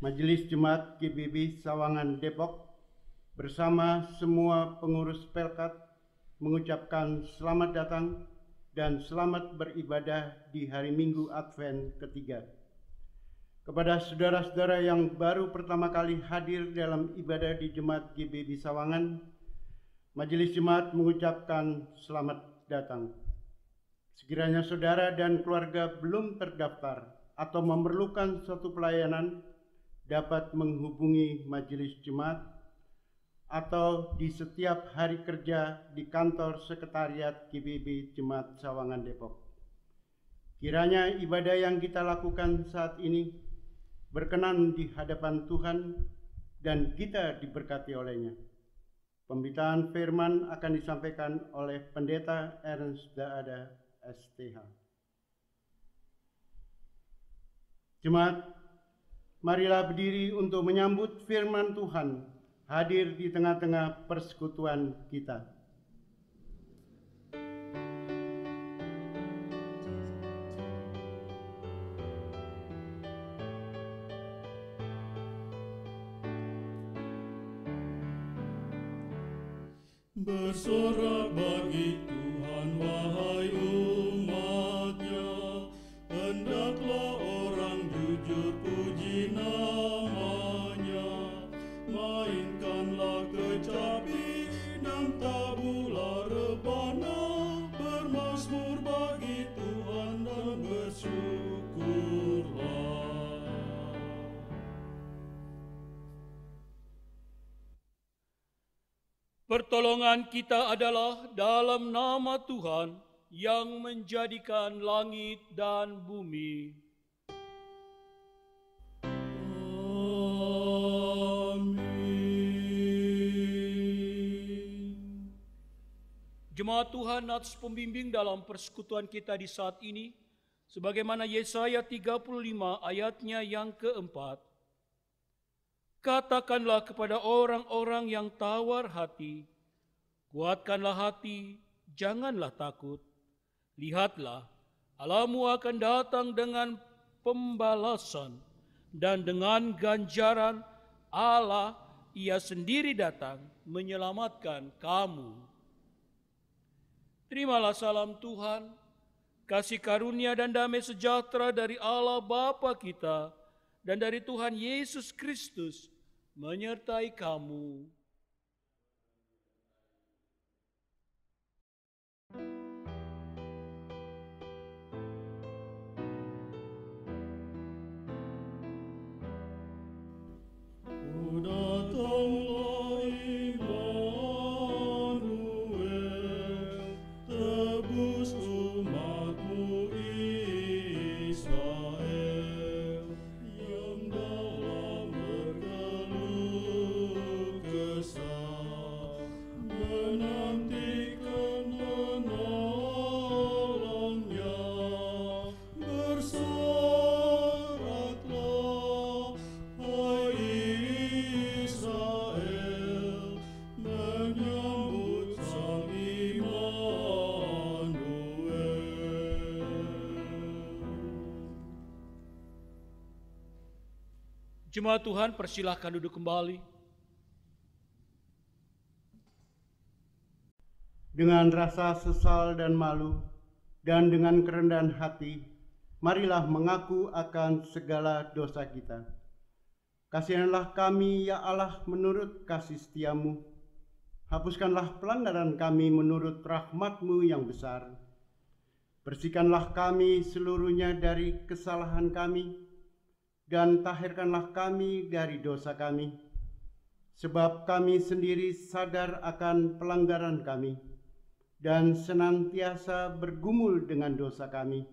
Majelis Jemaat GBB Sawangan Depok bersama semua pengurus Pelkat mengucapkan selamat datang dan selamat beribadah di hari Minggu Advent ketiga. Kepada saudara-saudara yang baru pertama kali hadir dalam ibadah di Jemaat GBB Sawangan, Majelis Jemaat mengucapkan selamat datang. Sekiranya saudara dan keluarga belum terdaftar atau memerlukan suatu pelayanan, dapat menghubungi Majelis Jemaat atau di setiap hari kerja di kantor sekretariat GBB Jemaat Sawangan Depok. Kiranya ibadah yang kita lakukan saat ini berkenan di hadapan Tuhan dan kita diberkati olehnya. Pemberitaan firman akan disampaikan oleh Pendeta Ernst Daada STH. Jemaat, marilah berdiri untuk menyambut firman Tuhan hadir di tengah-tengah persekutuan kita. Bersorak bagi Tuhan wahai umat-Nya, hendaklah orang jujur puji nama-Nya. Mainkanlah kecapi dan tabula rebana, bermazmur bagi Tuhan dan bersyukurlah. Pertolongan kita adalah dalam nama Tuhan yang menjadikan langit dan bumi. Amin. Jemaat Tuhan, atas pembimbing dalam persekutuan kita di saat ini, sebagaimana Yesaya 35 ayatnya yang keempat, katakanlah kepada orang-orang yang tawar hati, kuatkanlah hati, janganlah takut. Lihatlah, Allahmu akan datang dengan pembalasan, dan dengan ganjaran Allah Ia sendiri datang menyelamatkan kamu. Terimalah salam Tuhan, kasih karunia dan damai sejahtera dari Allah Bapa kita dan dari Tuhan Yesus Kristus menyertai kamu. Datanglah Immanuel, tebus umatmu Israel, yang dalam berkeluh kesah menantikan menolongnya. Bersoraklah, hai Israel, menyambut Sang Immanuel. Jemaat Tuhan, persilahkan duduk kembali. Dengan rasa sesal dan malu dan dengan kerendahan hati, marilah mengaku akan segala dosa kita. Kasihanlah kami, ya Allah, menurut kasih setia-Mu. Hapuskanlah pelanggaran kami menurut rahmat-Mu yang besar. Bersihkanlah kami seluruhnya dari kesalahan kami, dan tahirkanlah kami dari dosa kami. Sebab kami sendiri sadar akan pelanggaran kami, dan senantiasa bergumul dengan dosa kami.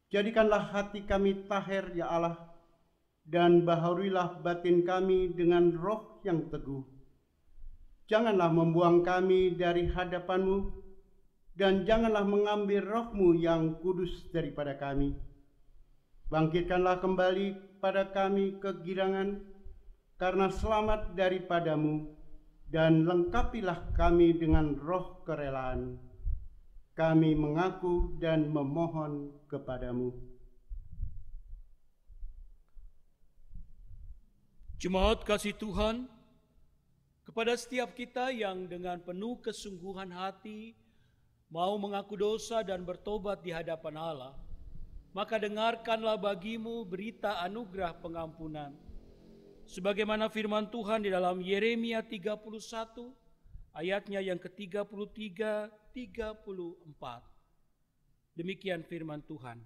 Jadikanlah hati kami tahir, ya Allah, dan baharuilah batin kami dengan roh yang teguh. Janganlah membuang kami dari hadapan-Mu, dan janganlah mengambil roh-Mu yang kudus daripada kami. Bangkitkanlah kembali pada kami kegirangan karena selamat daripada-Mu, dan lengkapilah kami dengan roh kerelaan. Kami mengaku dan memohon kepadamu. Jemaat kasih Tuhan, kepada setiap kita yang dengan penuh kesungguhan hati mau mengaku dosa dan bertobat di hadapan Allah, maka dengarkanlah bagimu berita anugerah pengampunan. Sebagaimana firman Tuhan di dalam Yeremia 31, ayatnya yang ke-33, 34. Demikian firman Tuhan.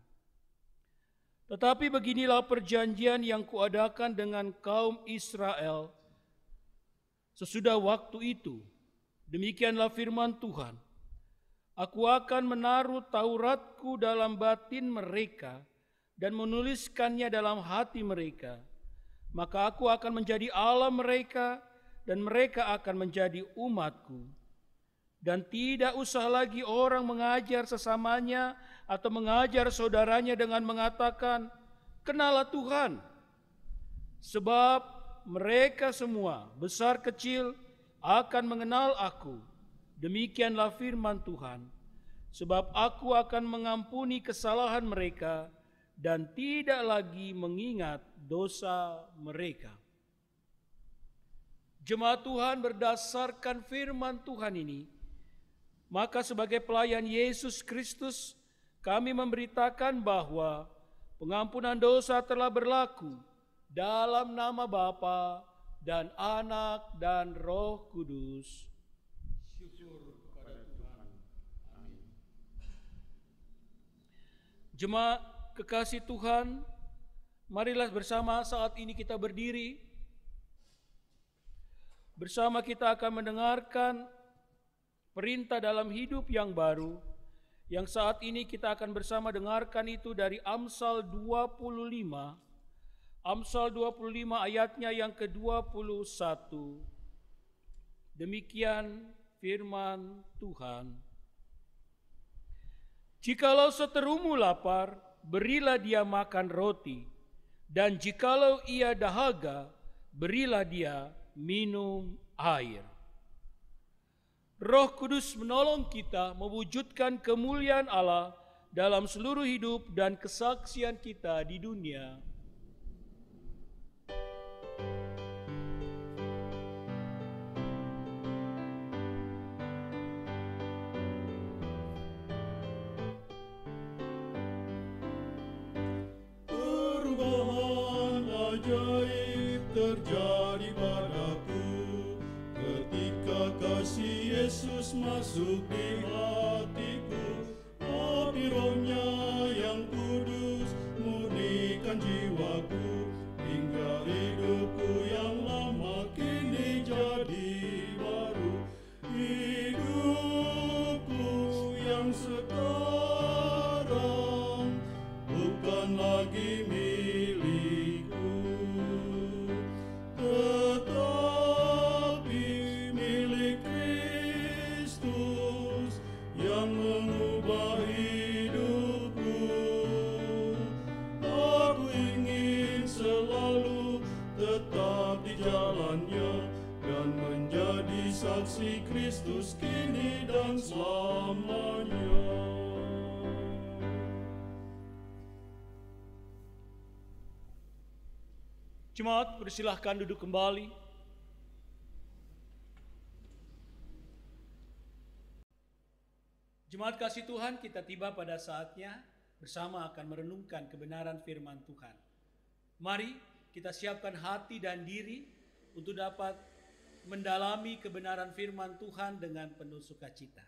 Tetapi beginilah perjanjian yang kuadakan dengan kaum Israel sesudah waktu itu. Demikianlah firman Tuhan. Aku akan menaruh Tauratku dalam batin mereka dan menuliskannya dalam hati mereka. Maka aku akan menjadi Allah mereka dan mereka akan menjadi umatku. Dan tidak usah lagi orang mengajar sesamanya atau mengajar saudaranya dengan mengatakan, "Kenalah Tuhan." Sebab mereka semua, besar kecil, akan mengenal aku. Demikianlah firman Tuhan. Sebab aku akan mengampuni kesalahan mereka dan tidak lagi mengingat dosa mereka. Jemaat Tuhan, berdasarkan firman Tuhan ini, maka sebagai pelayan Yesus Kristus, kami memberitakan bahwa pengampunan dosa telah berlaku dalam nama Bapa dan Anak dan Roh Kudus. Syukur kepada Tuhan. Amin. Jemaat kekasih Tuhan, marilah bersama saat ini kita berdiri. Bersama kita akan mendengarkan perintah dalam hidup yang baru, yang saat ini kita akan bersama dengarkan itu dari Amsal 25. Amsal 25 ayatnya yang ke-21. Demikian firman Tuhan. Jikalau seterumu lapar, berilah dia makan roti, dan jikalau ia dahaga, berilah dia minum air. Roh Kudus menolong kita mewujudkan kemuliaan Allah dalam seluruh hidup dan kesaksian kita di dunia. Perubahan ajaib terjadi padaku ketika kasih Yesus masuk di hatiku. Api Roh-Nya yang kudus murnikan jiwaku, hingga hidupku yang lama kini jadi baru. Hidupku yang sekarang bukan lagi milikku, tetapi milik Kristus yang mengubah hidupku. Aku ingin selalu tetap di jalannya dan menjadi saksi Kristus kini dan selamanya. Jemaat, persilahkan duduk kembali. Jemaat kasih Tuhan, kita tiba pada saatnya bersama akan merenungkan kebenaran firman Tuhan. Mari kita siapkan hati dan diri untuk dapat mendalami kebenaran firman Tuhan dengan penuh sukacita.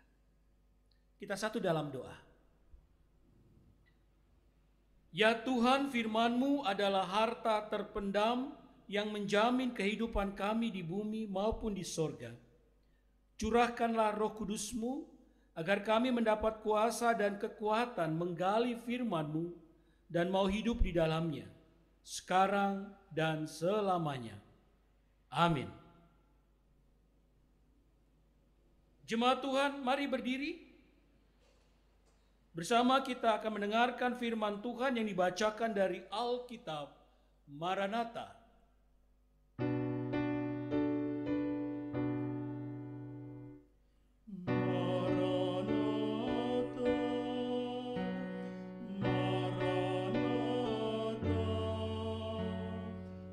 Kita satu dalam doa. Ya Tuhan, firman-Mu adalah harta terpendam yang menjamin kehidupan kami di bumi maupun di sorga. Curahkanlah Roh Kudus-Mu agar kami mendapat kuasa dan kekuatan menggali firman-Mu dan mau hidup di dalamnya, sekarang dan selamanya. Amin. Jemaat Tuhan, mari berdiri. Bersama kita akan mendengarkan firman Tuhan yang dibacakan dari Alkitab Maranatha. Maranatha,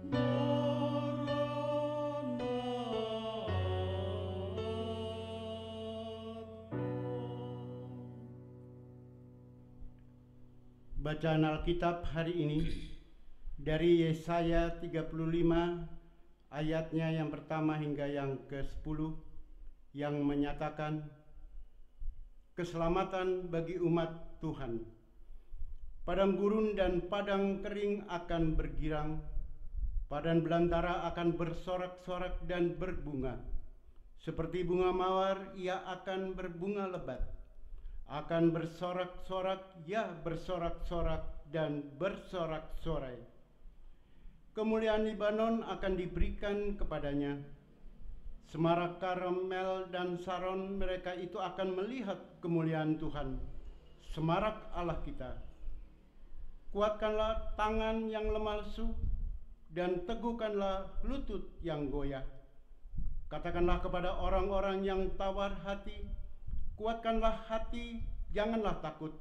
Maranatha, Bacaan Alkitab hari ini dari Yesaya 35 ayatnya yang pertama hingga yang ke-10 yang menyatakan keselamatan bagi umat Tuhan. Padang gurun dan padang kering akan bergirang, padang belantara akan bersorak-sorak dan berbunga. Seperti bunga mawar ia akan berbunga lebat, akan bersorak-sorak, ya bersorak-sorak dan bersorak-sorai. Kemuliaan Libanon akan diberikan kepadanya. Semarak Karmel dan Saron, mereka itu akan melihat kemuliaan Tuhan, semarak Allah kita. Kuatkanlah tangan yang lemah lesu dan teguhkanlah lutut yang goyah. Katakanlah kepada orang-orang yang tawar hati, kuatkanlah hati, janganlah takut.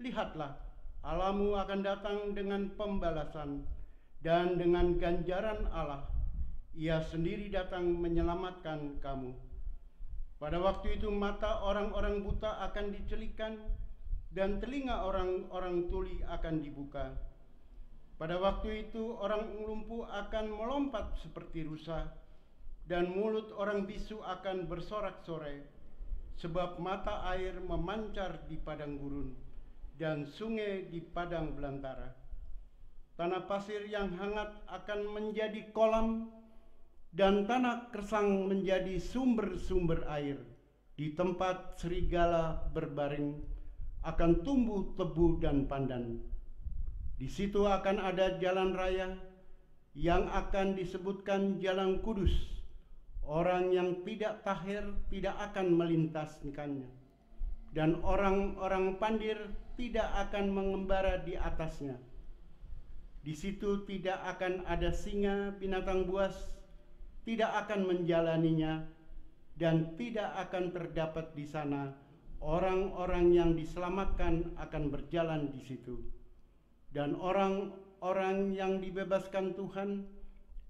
Lihatlah, Allahmu akan datang dengan pembalasan dan dengan ganjaran Allah. Ia sendiri datang menyelamatkan kamu. Pada waktu itu mata orang-orang buta akan dicelikan dan telinga orang-orang tuli akan dibuka. Pada waktu itu orang lumpuh akan melompat seperti rusa dan mulut orang bisu akan bersorak-sorai. Sebab mata air memancar di padang gurun dan sungai di padang belantara. Tanah pasir yang hangat akan menjadi kolam dan tanah kersang menjadi sumber-sumber air. Di tempat serigala berbaring akan tumbuh tebu dan pandan. Di situ akan ada jalan raya yang akan disebutkan Jalan Kudus. Orang yang tidak tahir tidak akan melintasikannya, dan orang-orang pandir tidak akan mengembara di atasnya. Di situ tidak akan ada singa, binatang buas, tidak akan menjalaninya, dan tidak akan terdapat di sana orang-orang yang diselamatkan akan berjalan di situ. Dan orang-orang yang dibebaskan Tuhan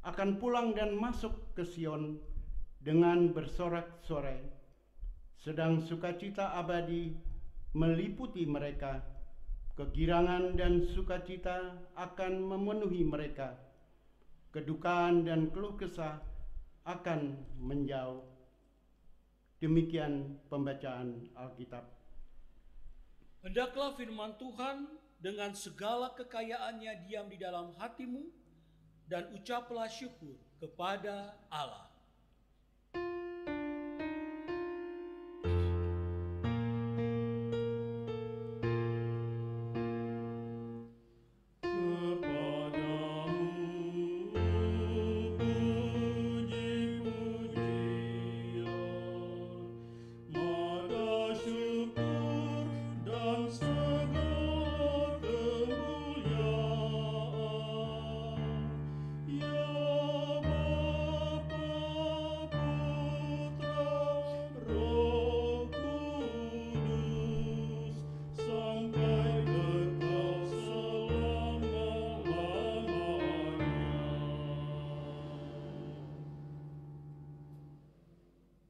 akan pulang dan masuk ke Sion dengan bersorak-sorai, sedang sukacita abadi meliputi mereka. Kegirangan dan sukacita akan memenuhi mereka. Kedukaan dan keluh kesah akan menjauh. Demikian pembacaan Alkitab. Hendaklah firman Tuhan dengan segala kekayaannya diam di dalam hatimu, dan ucaplah syukur kepada Allah.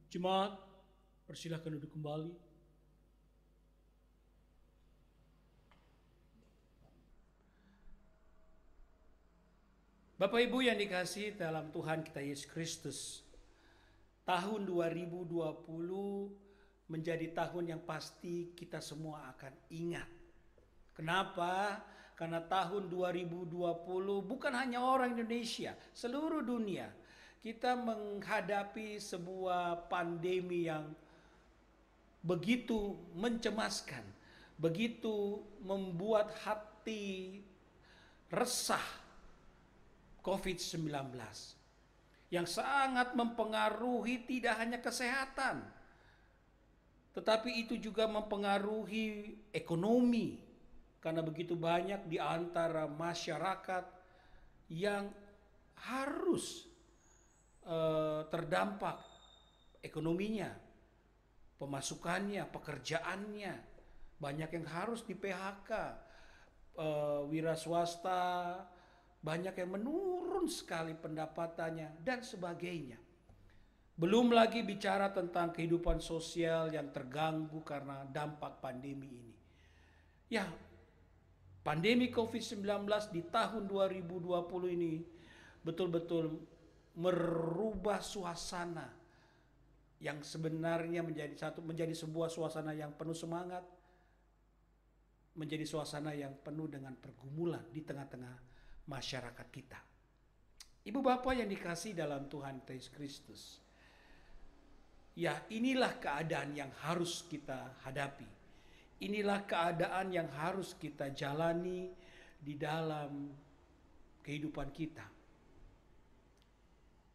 Jemaat, persilahkan duduk kembali. Bapak Ibu yang dikasihi dalam Tuhan kita Yesus Kristus, tahun 2020 menjadi tahun yang pasti kita semua akan ingat. Kenapa? Karena tahun 2020 bukan hanya orang Indonesia, seluruh dunia kita menghadapi sebuah pandemi yang begitu mencemaskan, begitu membuat hati resah. COVID-19 yang sangat mempengaruhi tidak hanya kesehatan, tetapi itu juga mempengaruhi ekonomi, karena begitu banyak di antara masyarakat yang harus terdampak ekonominya, pemasukannya, pekerjaannya. Banyak yang harus di PHK, wira swasta, banyak yang menurun sekali pendapatannya dan sebagainya. Belum lagi bicara tentang kehidupan sosial yang terganggu karena dampak pandemi ini. Ya, Pandemi COVID-19 di tahun 2020 ini betul-betul merubah suasana yang sebenarnya menjadi sebuah suasana yang penuh semangat, menjadi suasana yang penuh dengan pergumulan di tengah-tengah masyarakat kita. Ibu bapak yang dikasihi dalam Tuhan Yesus Kristus, ya inilah keadaan yang harus kita hadapi. Inilah keadaan yang harus kita jalani di dalam kehidupan kita.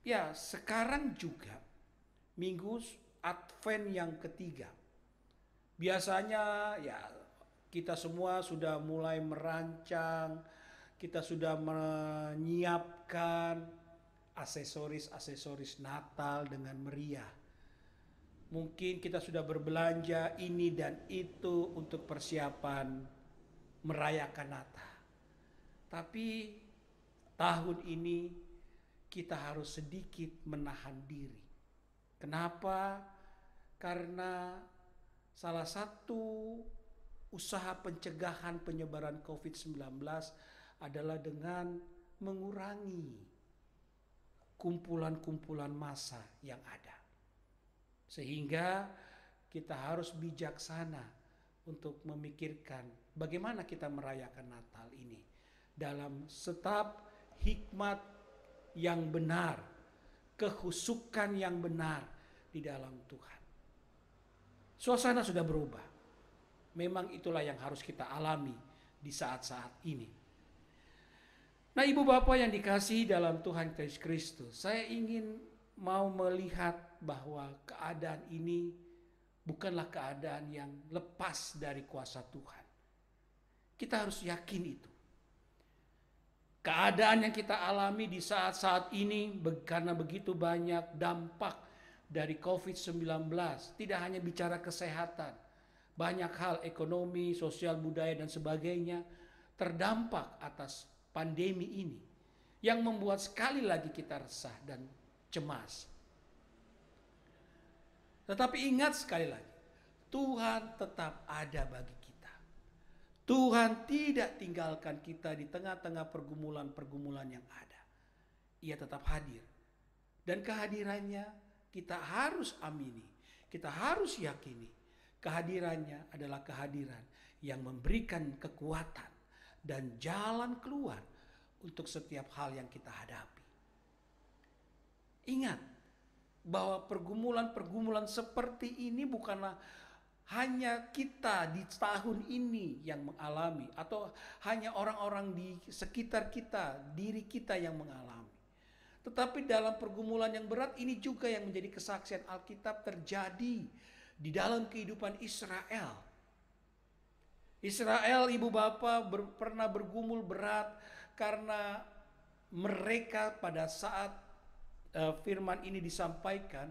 Ya, sekarang juga Minggu Advent yang ketiga. Biasanya ya kita semua sudah mulai merancang, kita sudah menyiapkan aksesoris Natal dengan meriah. Mungkin kita sudah berbelanja ini dan itu untuk persiapan merayakan Natal. Tapi tahun ini kita harus sedikit menahan diri. Kenapa? Karena salah satu usaha pencegahan penyebaran COVID-19 adalah dengan mengurangi kumpulan-kumpulan massa yang ada. Sehingga kita harus bijaksana untuk memikirkan bagaimana kita merayakan Natal ini dalam setiap hikmat yang benar, kehusukan yang benar di dalam Tuhan. Suasana sudah berubah. Memang itulah yang harus kita alami di saat-saat ini. Nah, ibu bapak yang dikasihi dalam Tuhan Yesus Kristus, saya ingin mau melihat bahwa keadaan ini bukanlah keadaan yang lepas dari kuasa Tuhan. Kita harus yakin itu. Keadaan yang kita alami di saat-saat ini karena begitu banyak dampak dari COVID-19, tidak hanya bicara kesehatan, banyak hal ekonomi, sosial, budaya dan sebagainya terdampak atas pandemi ini yang membuat sekali lagi kita resah dan cemas. Tetapi ingat sekali lagi, Tuhan tetap ada bagi kita. Tuhan tidak tinggalkan kita di tengah-tengah pergumulan-pergumulan yang ada. Ia tetap hadir. Dan kehadirannya kita harus amini, kita harus yakini. Kehadirannya adalah kehadiran yang memberikan kekuatan dan jalan keluar untuk setiap hal yang kita hadapi. Ingat bahwa pergumulan-pergumulan seperti ini bukanlah hanya kita di tahun ini yang mengalami atau hanya orang-orang di sekitar kita, diri kita yang mengalami. Tetapi dalam pergumulan yang berat ini juga yang menjadi kesaksian Alkitab terjadi di dalam kehidupan Israel. Israel, ibu bapak, pernah bergumul berat karena mereka pada saat firman ini disampaikan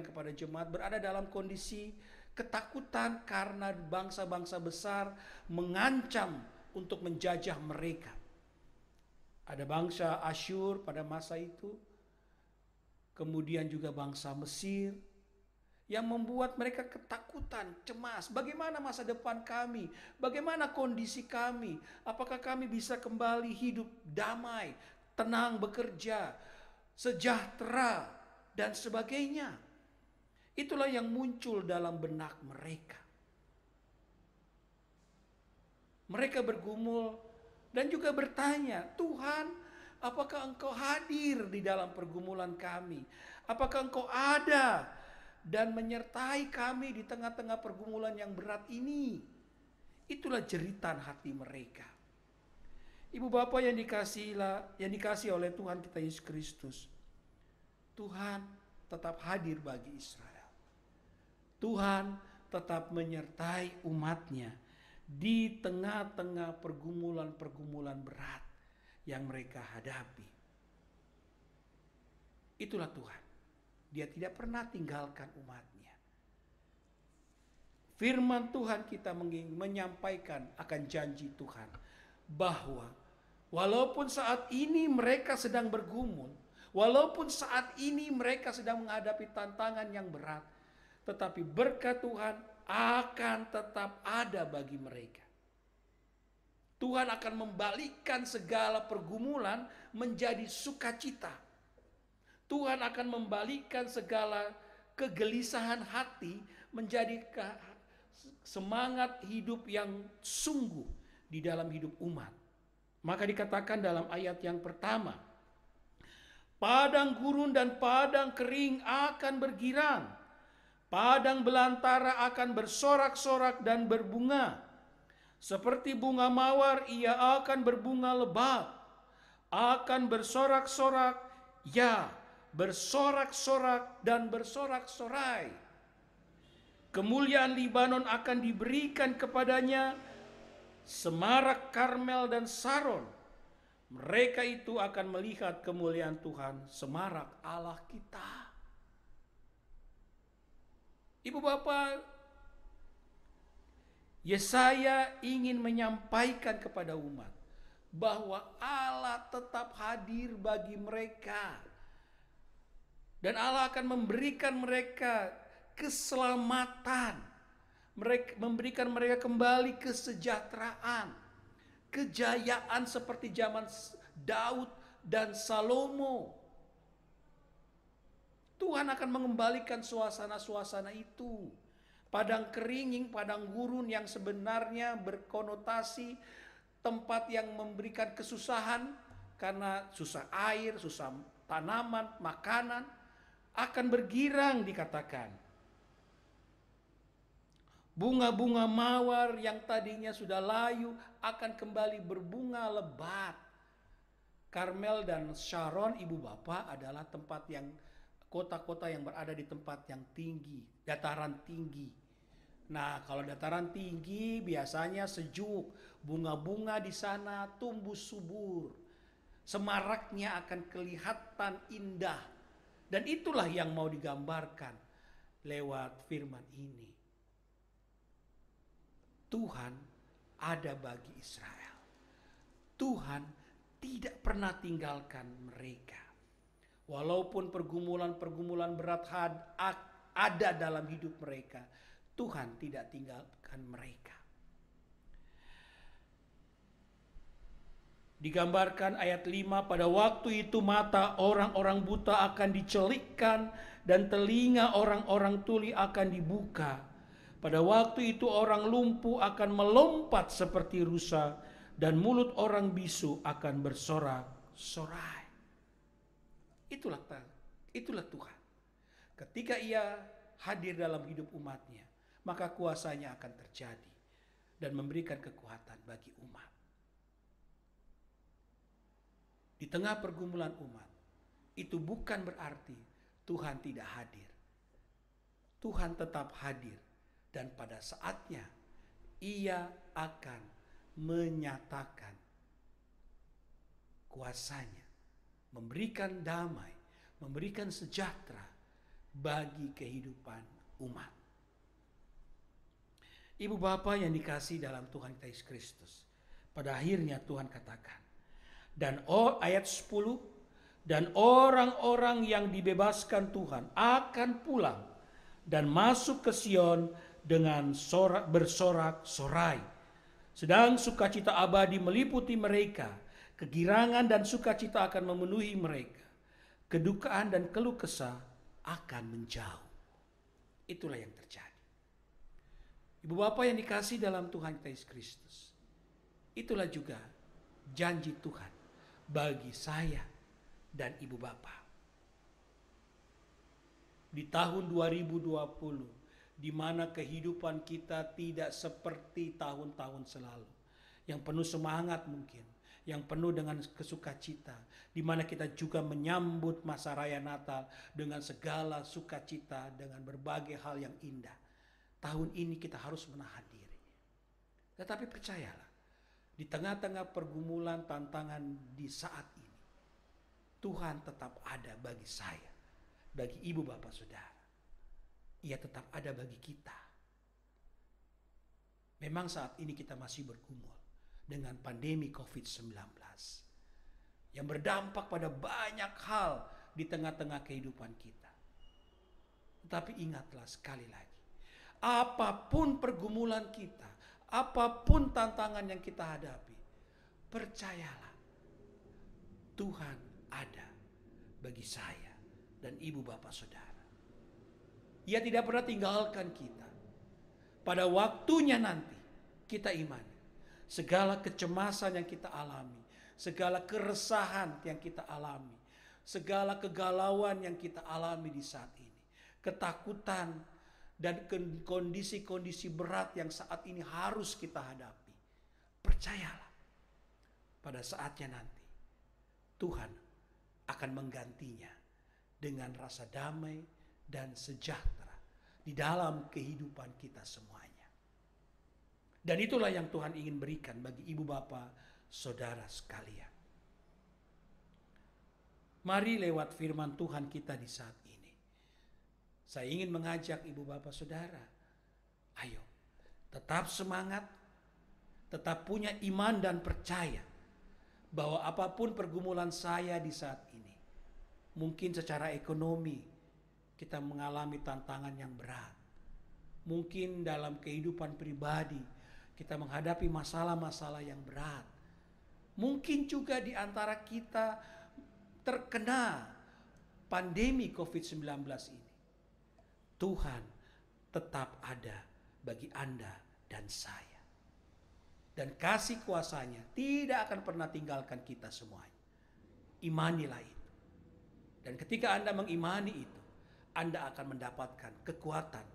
kepada jemaat berada dalam kondisi ketakutan karena bangsa-bangsa besar mengancam untuk menjajah mereka. Ada bangsa Asyur pada masa itu, kemudian juga bangsa Mesir yang membuat mereka ketakutan, cemas. Bagaimana masa depan kami? Bagaimana kondisi kami? Apakah kami bisa kembali hidup damai, tenang bekerja, sejahtera, dan sebagainya. Itulah yang muncul dalam benak mereka. Mereka bergumul dan juga bertanya, Tuhan, apakah Engkau hadir di dalam pergumulan kami? Apakah Engkau ada dan menyertai kami di tengah-tengah pergumulan yang berat ini? Itulah jeritan hati mereka. Ibu bapak yang dikasihi oleh Tuhan kita Yesus Kristus, Tuhan tetap hadir bagi Israel. Tuhan tetap menyertai umatnya di tengah-tengah pergumulan-pergumulan berat yang mereka hadapi. Itulah Tuhan. Dia tidak pernah tinggalkan umatnya. Firman Tuhan kita menyampaikan akan janji Tuhan bahwa walaupun saat ini mereka sedang bergumul, walaupun saat ini mereka sedang menghadapi tantangan yang berat, tetapi berkat Tuhan akan tetap ada bagi mereka. Tuhan akan membalikkan segala pergumulan menjadi sukacita. Tuhan akan membalikkan segala kegelisahan hati menjadi semangat hidup yang sungguh di dalam hidup umat. Maka dikatakan dalam ayat yang pertama, padang gurun dan padang kering akan bergirang, padang belantara akan bersorak-sorak dan berbunga. Seperti bunga mawar ia akan berbunga lebat, akan bersorak-sorak, ya bersorak-sorak dan bersorak-sorai. Kemuliaan Libanon akan diberikan kepadanya, semarak Karmel dan Saron. Mereka itu akan melihat kemuliaan Tuhan, semarak Allah kita. Ibu bapak, Yesaya ingin menyampaikan kepada umat bahwa Allah tetap hadir bagi mereka. Dan Allah akan memberikan mereka keselamatan. Memberikan mereka kembali kesejahteraan. Kejayaan seperti zaman Daud dan Salomo. Tuhan akan mengembalikan suasana-suasana itu. Padang keringing, padang gurun yang sebenarnya berkonotasi tempat yang memberikan kesusahan karena susah air, susah tanaman, makanan, akan bergirang dikatakan. Bunga-bunga mawar yang tadinya sudah layu akan kembali berbunga lebat. Karmel dan Sharon, ibu bapak, adalah tempat yang kota-kota yang berada di tempat yang tinggi, dataran tinggi. Nah, kalau dataran tinggi biasanya sejuk, bunga-bunga di sana tumbuh subur. Semaraknya akan kelihatan indah. Dan itulah yang mau digambarkan lewat firman ini. Tuhan ada bagi Israel. Tuhan tidak pernah tinggalkan mereka. Walaupun pergumulan-pergumulan berat ada dalam hidup mereka, Tuhan tidak tinggalkan mereka. Digambarkan ayat 5, pada waktu itu mata orang-orang buta akan dicelikkan dan telinga orang-orang tuli akan dibuka. Pada waktu itu orang lumpuh akan melompat seperti rusa dan mulut orang bisu akan bersorak-sorai. Itulah Tuhan. Ketika ia hadir dalam hidup umatnya, maka kuasanya akan terjadi dan memberikan kekuatan bagi umat. Di tengah pergumulan umat, itu bukan berarti Tuhan tidak hadir. Tuhan tetap hadir dan pada saatnya ia akan menyatakan kuasanya, memberikan damai, memberikan sejahtera bagi kehidupan umat. Ibu bapak yang dikasihi dalam Tuhan kita Yesus Kristus, pada akhirnya Tuhan katakan, dan ayat 10, dan orang-orang yang dibebaskan Tuhan akan pulang dan masuk ke Sion dengan bersorak-sorai. Sedang sukacita abadi meliputi mereka, kegirangan dan sukacita akan memenuhi mereka. Kedukaan dan keluh kesah akan menjauh. Itulah yang terjadi. Ibu bapak yang dikasihi dalam Tuhan kita Yesus Kristus, itulah juga janji Tuhan bagi saya dan ibu bapak. Di tahun 2020, di mana kehidupan kita tidak seperti tahun-tahun selalu, yang penuh semangat mungkin, yang penuh dengan kesukacita, di mana kita juga menyambut masa raya Natal dengan segala sukacita, dengan berbagai hal yang indah. Tahun ini kita harus menahan diri. Tetapi percayalah, di tengah-tengah pergumulan tantangan di saat ini, Tuhan tetap ada bagi saya, bagi ibu bapak saudara. Ia tetap ada bagi kita. Memang saat ini kita masih bergumul dengan pandemi COVID-19 yang berdampak pada banyak hal di tengah-tengah kehidupan kita. Tetapi ingatlah sekali lagi, apapun pergumulan kita, apapun tantangan yang kita hadapi, percayalah, Tuhan ada bagi saya dan ibu bapak saudara. Ia tidak pernah tinggalkan kita. Pada waktunya nanti kita imani segala kecemasan yang kita alami, segala keresahan yang kita alami, segala kegalauan yang kita alami di saat ini, ketakutan dan kondisi-kondisi berat yang saat ini harus kita hadapi. Percayalah, pada saatnya nanti Tuhan akan menggantinya dengan rasa damai dan sejahtera di dalam kehidupan kita semuanya. Dan itulah yang Tuhan ingin berikan bagi ibu bapa saudara sekalian. Mari lewat firman Tuhan kita di saat ini, saya ingin mengajak ibu bapa saudara, ayo tetap semangat, tetap punya iman dan percaya bahwa apapun pergumulan saya di saat ini, mungkin secara ekonomi kita mengalami tantangan yang berat, mungkin dalam kehidupan pribadi kita menghadapi masalah-masalah yang berat, mungkin juga di antara kita terkena pandemi COVID-19 ini. Tuhan tetap ada bagi Anda dan saya. Dan kasih kuasanya tidak akan pernah tinggalkan kita semuanya. Imanilah itu. Dan ketika Anda mengimani itu, Anda akan mendapatkan kekuatan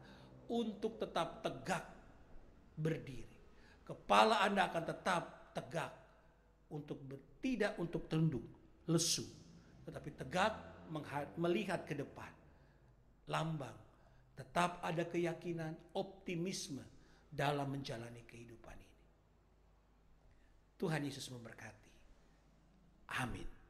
untuk tetap tegak berdiri. Kepala Anda akan tetap tegak, tidak untuk tunduk, lesu, tetapi tegak melihat ke depan. Lambang, tetap ada keyakinan, optimisme dalam menjalani kehidupan ini. Tuhan Yesus memberkati. Amin.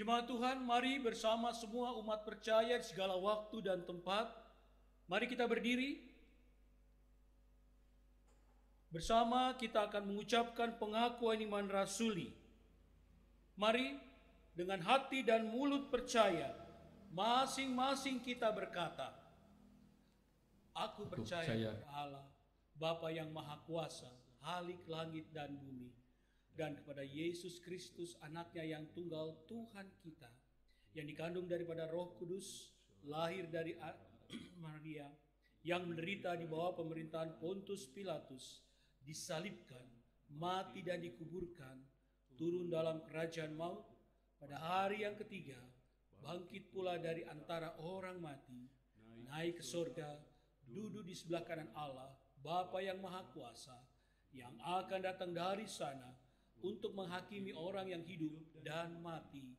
Jemaat Tuhan, mari bersama semua umat percaya di segala waktu dan tempat. Mari kita berdiri. Bersama kita akan mengucapkan pengakuan iman rasuli. Mari dengan hati dan mulut percaya, masing-masing kita berkata, Aku percaya kepada Allah, Bapa yang Maha Kuasa, Khalik langit dan bumi, dan kepada Yesus Kristus anaknya yang tunggal Tuhan kita, yang dikandung daripada Roh Kudus, lahir dari Maria, yang menderita di bawah pemerintahan Pontius Pilatus, disalibkan, mati dan dikuburkan, turun dalam kerajaan maut, pada hari yang ketiga, bangkit pula dari antara orang mati, naik ke surga, duduk di sebelah kanan Allah, Bapa yang Maha Kuasa, yang akan datang dari sana, untuk menghakimi orang yang hidup dan mati.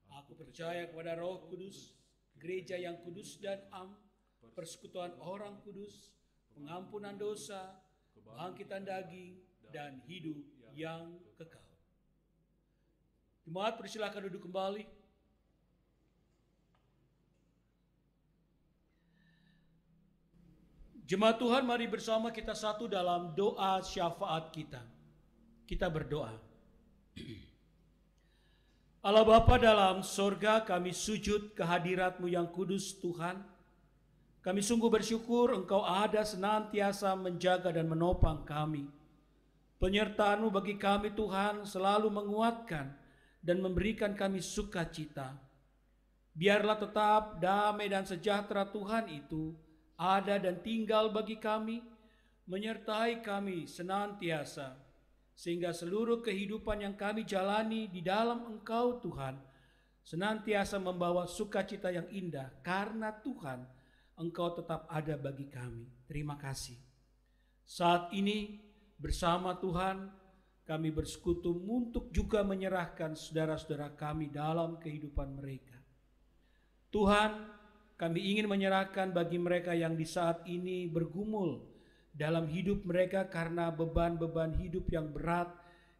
Aku percaya kepada Roh Kudus, gereja yang kudus dan am, persekutuan orang kudus, pengampunan dosa, kebangkitan daging, dan hidup yang kekal. Jemaat, persilakan duduk kembali. Jemaat Tuhan, mari bersama kita satu dalam doa syafaat kita. Kita berdoa. Allah Bapa dalam sorga, kami sujud kehadirat-Mu yang kudus Tuhan. Kami sungguh bersyukur Engkau ada senantiasa menjaga dan menopang kami. Penyertaan-Mu bagi kami Tuhan selalu menguatkan dan memberikan kami sukacita. Biarlah tetap damai dan sejahtera Tuhan itu ada dan tinggal bagi kami, menyertai kami senantiasa, sehingga seluruh kehidupan yang kami jalani di dalam Engkau Tuhan, senantiasa membawa sukacita yang indah, karena Tuhan, Engkau tetap ada bagi kami. Terima kasih. Saat ini bersama Tuhan, kami bersekutu untuk juga menyerahkan saudara-saudara kami dalam kehidupan mereka. Tuhan, kami ingin menyerahkan bagi mereka yang di saat ini bergumul dalam hidup mereka karena beban-beban hidup yang berat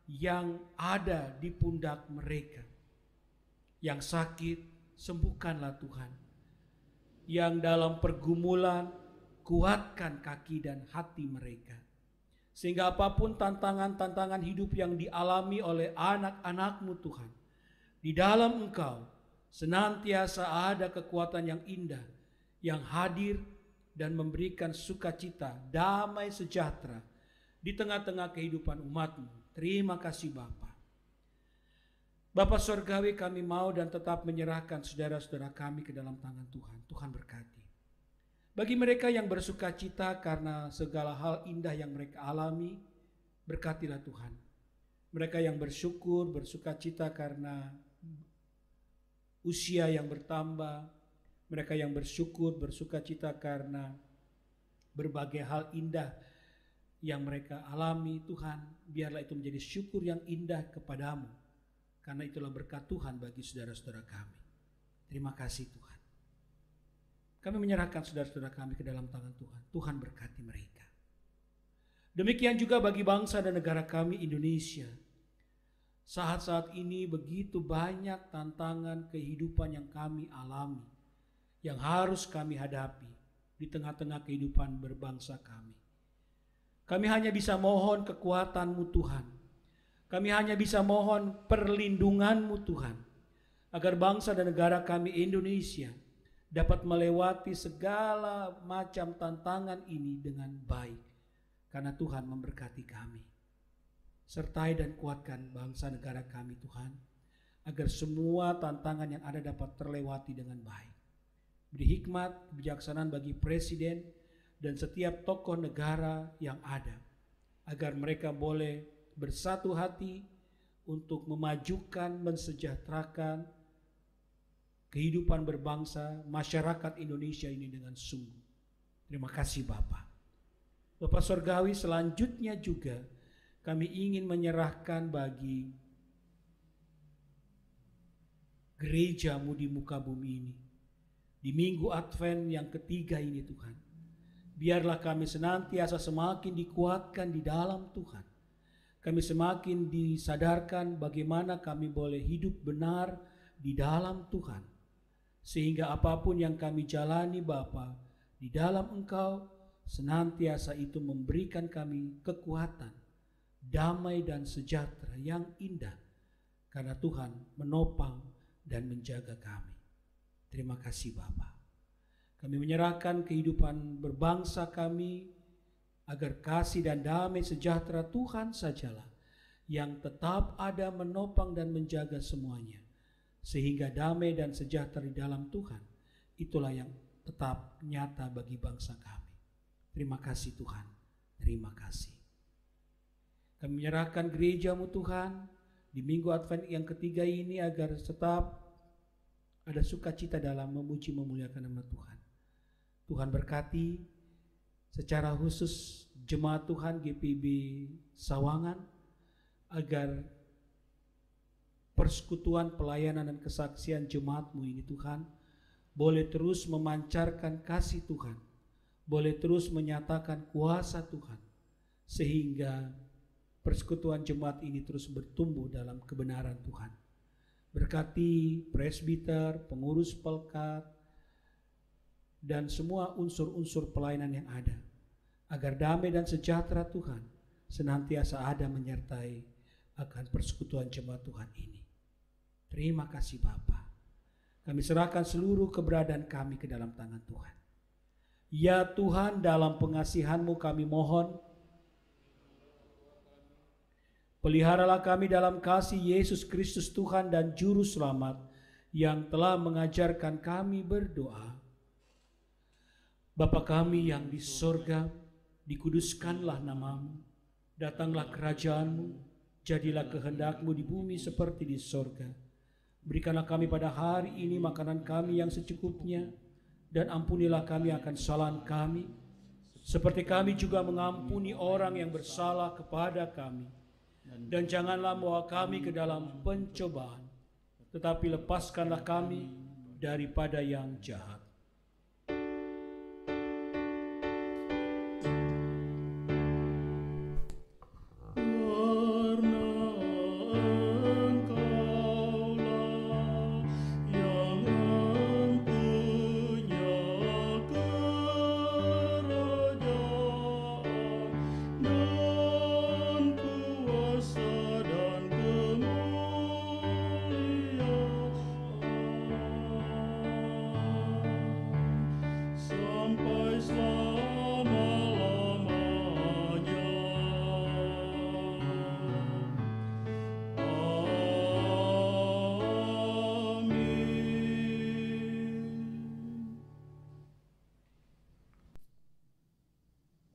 yang ada di pundak mereka. Yang sakit, sembuhkanlah Tuhan. Yang dalam pergumulan, kuatkan kaki dan hati mereka. Sehingga apapun tantangan-tantangan hidup yang dialami oleh anak-anak-Mu Tuhan, di dalam Engkau senantiasa ada kekuatan yang indah, yang hadir dan memberikan sukacita, damai sejahtera di tengah-tengah kehidupan umat-Mu. Terima kasih Bapa. Bapa Surgawi, kami mau dan tetap menyerahkan saudara-saudara kami ke dalam tangan Tuhan. Tuhan berkati. Bagi mereka yang bersukacita karena segala hal indah yang mereka alami, berkatilah Tuhan. Mereka yang bersyukur, bersukacita karena usia yang bertambah, mereka yang bersyukur, bersukacita karena berbagai hal indah yang mereka alami, Tuhan, biarlah itu menjadi syukur yang indah kepadamu, karena itulah berkat Tuhan bagi saudara-saudara kami. Terima kasih Tuhan. Kami menyerahkan saudara-saudara kami ke dalam tangan Tuhan. Tuhan berkati mereka. Demikian juga bagi bangsa dan negara kami Indonesia. Saat-saat ini begitu banyak tantangan kehidupan yang kami alami, yang harus kami hadapi di tengah-tengah kehidupan berbangsa kami. Kami hanya bisa mohon kekuatan-Mu Tuhan. Kami hanya bisa mohon perlindungan-Mu Tuhan, agar bangsa dan negara kami Indonesia dapat melewati segala macam tantangan ini dengan baik, karena Tuhan memberkati kami. Sertai dan kuatkan bangsa negara kami Tuhan, agar semua tantangan yang ada dapat terlewati dengan baik. Beri hikmat, kebijaksanaan bagi Presiden dan setiap tokoh negara yang ada, agar mereka boleh bersatu hati untuk memajukan, mensejahterakan kehidupan berbangsa, masyarakat Indonesia ini dengan sungguh. Terima kasih Bapak. Bapak Surgawi, selanjutnya juga kami ingin menyerahkan bagi gereja-Mu di muka bumi ini. Di minggu Advent yang ketiga ini Tuhan, biarlah kami senantiasa semakin dikuatkan di dalam Tuhan. Kami semakin disadarkan bagaimana kami boleh hidup benar di dalam Tuhan. Sehingga apapun yang kami jalani Bapa, di dalam Engkau senantiasa itu memberikan kami kekuatan, damai dan sejahtera yang indah, karena Tuhan menopang dan menjaga kami. Terima kasih Bapa. Kami menyerahkan kehidupan berbangsa kami, agar kasih dan damai sejahtera Tuhan sajalah yang tetap ada menopang dan menjaga semuanya. Sehingga damai dan sejahtera di dalam Tuhan, itulah yang tetap nyata bagi bangsa kami. Terima kasih Tuhan, terima kasih. Kami menyerahkan gereja-Mu Tuhan di minggu Advent yang ketiga ini, agar tetap ada sukacita dalam memuji memuliakan nama Tuhan. Tuhan berkati secara khusus jemaat Tuhan GPIB Sawangan, agar persekutuan pelayanan dan kesaksian jemaat-Mu ini Tuhan boleh terus memancarkan kasih Tuhan, boleh terus menyatakan kuasa Tuhan, sehingga persekutuan jemaat ini terus bertumbuh dalam kebenaran Tuhan. Berkati presbiter, pengurus pelkat, dan semua unsur-unsur pelayanan yang ada. agar damai dan sejahtera Tuhan senantiasa ada menyertai akan persekutuan jemaat Tuhan ini. Terima kasih Bapa. Kami serahkan seluruh keberadaan kami ke dalam tangan Tuhan. Ya Tuhan, dalam pengasihan-Mu kami mohon, peliharalah kami dalam kasih Yesus Kristus Tuhan dan Juru Selamat yang telah mengajarkan kami berdoa. Bapa kami yang di sorga, dikuduskanlah nama-Mu, datanglah kerajaan-Mu, jadilah kehendak-Mu di bumi seperti di sorga. Berikanlah kami pada hari ini makanan kami yang secukupnya, dan ampunilah kami akan kesalahan kami, seperti kami juga mengampuni orang yang bersalah kepada kami. Dan janganlah membawa kami ke dalam pencobaan, tetapi lepaskanlah kami daripada yang jahat.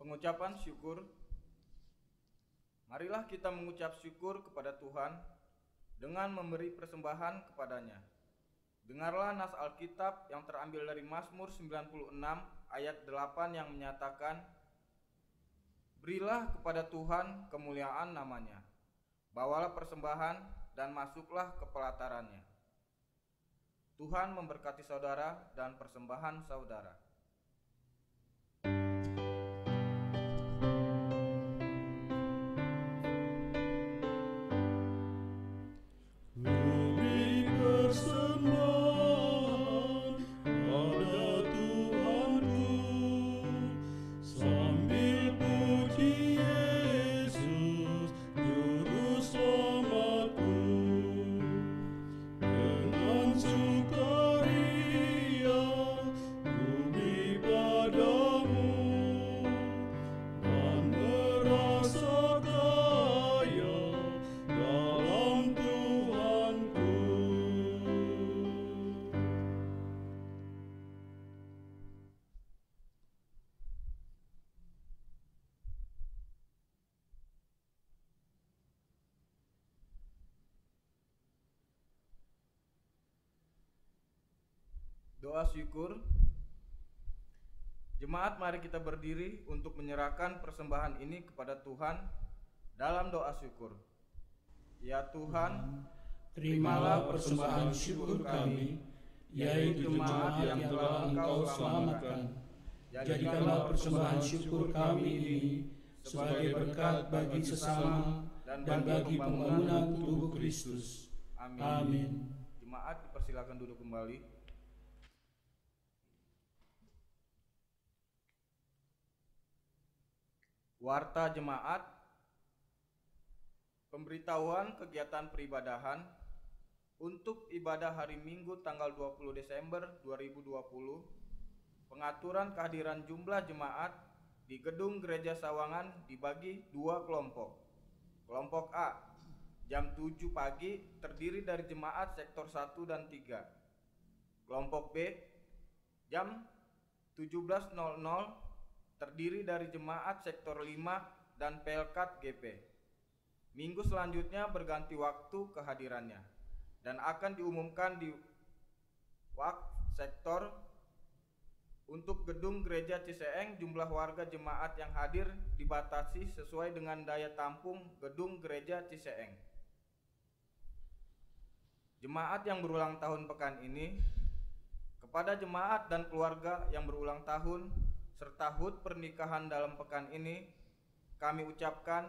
Pengucapan syukur. Marilah kita mengucap syukur kepada Tuhan dengan memberi persembahan kepadanya. Dengarlah nas Alkitab yang terambil dari Mazmur 96 ayat 8 yang menyatakan, "Berilah kepada Tuhan kemuliaan namanya, bawalah persembahan dan masuklah ke pelatarannya." Tuhan memberkati saudara dan persembahan saudara. Doa syukur. Jemaat, mari kita berdiri untuk menyerahkan persembahan ini kepada Tuhan dalam doa syukur. Ya Tuhan, terimalah persembahan syukur kami, yaitu jemaat yang telah Engkau selamatkan. Jadikanlah persembahan syukur kami ini sebagai berkat bagi sesama dan bagi pembangunan tubuh Kristus. Amin. Jemaat dipersilakan duduk kembali. Warta jemaat, pemberitahuan kegiatan peribadahan untuk ibadah hari Minggu tanggal 20 Desember 2020, pengaturan kehadiran jumlah jemaat di Gedung Gereja Sawangan dibagi dua kelompok. Kelompok A, jam 7 pagi terdiri dari jemaat sektor 1 dan 3. Kelompok B, jam 17.00 terdiri dari jemaat sektor 5 dan Pelkat GP. Minggu selanjutnya berganti waktu kehadirannya dan akan diumumkan di waktu sektor. Untuk gedung gereja Ciseeng, jumlah warga jemaat yang hadir dibatasi sesuai dengan daya tampung gedung gereja Ciseeng. Jemaat yang berulang tahun pekan ini, kepada jemaat dan keluarga yang berulang tahun serta HUT pernikahan dalam pekan ini, kami ucapkan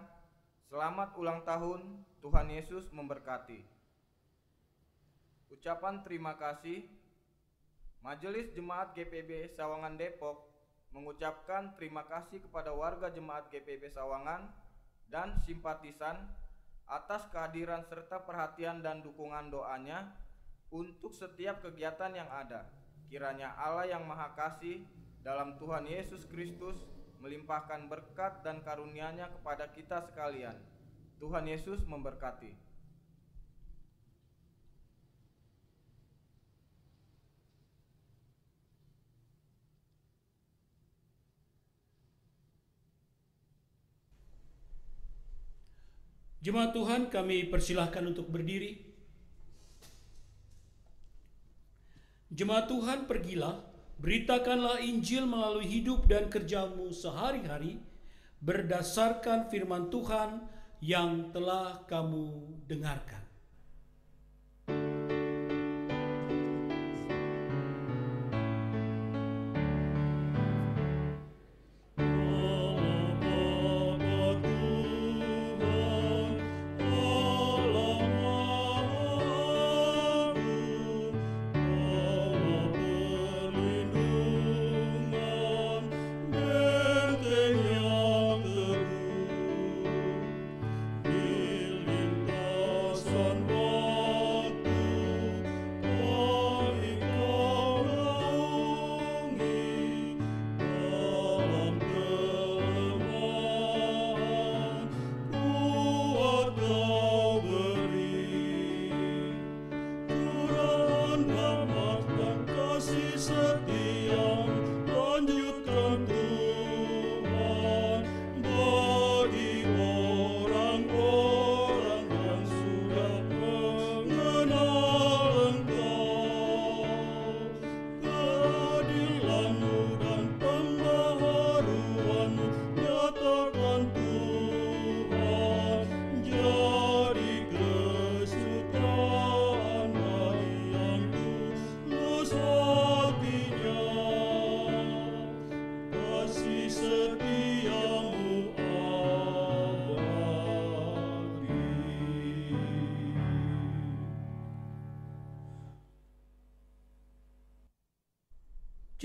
selamat ulang tahun, Tuhan Yesus memberkati. Ucapan terima kasih. Majelis Jemaat GPB Sawangan Depok mengucapkan terima kasih kepada warga Jemaat GPIB Sawangan dan simpatisan atas kehadiran serta perhatian dan dukungan doanya untuk setiap kegiatan yang ada. Kiranya Allah yang Maha Kasih dalam Tuhan Yesus Kristus melimpahkan berkat dan karunia-Nya kepada kita sekalian. Tuhan Yesus memberkati. Jemaat Tuhan, kami persilahkan untuk berdiri. Jemaat Tuhan, pergilah, beritakanlah Injil melalui hidup dan kerjamu sehari-hari berdasarkan firman Tuhan yang telah kamu dengarkan.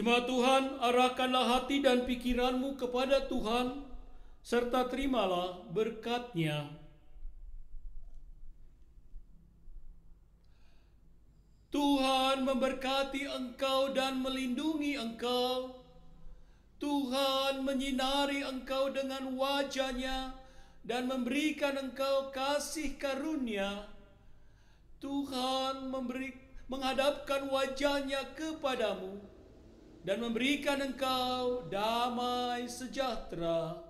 Jemaat Tuhan, arahkanlah hati dan pikiranmu kepada Tuhan, serta terimalah berkat-Nya. Tuhan memberkati engkau dan melindungi engkau. Tuhan menyinari engkau dengan wajah-Nya dan memberikan engkau kasih karunia. Tuhan menghadapkan wajah-Nya kepadamu dan memberikan engkau damai sejahtera.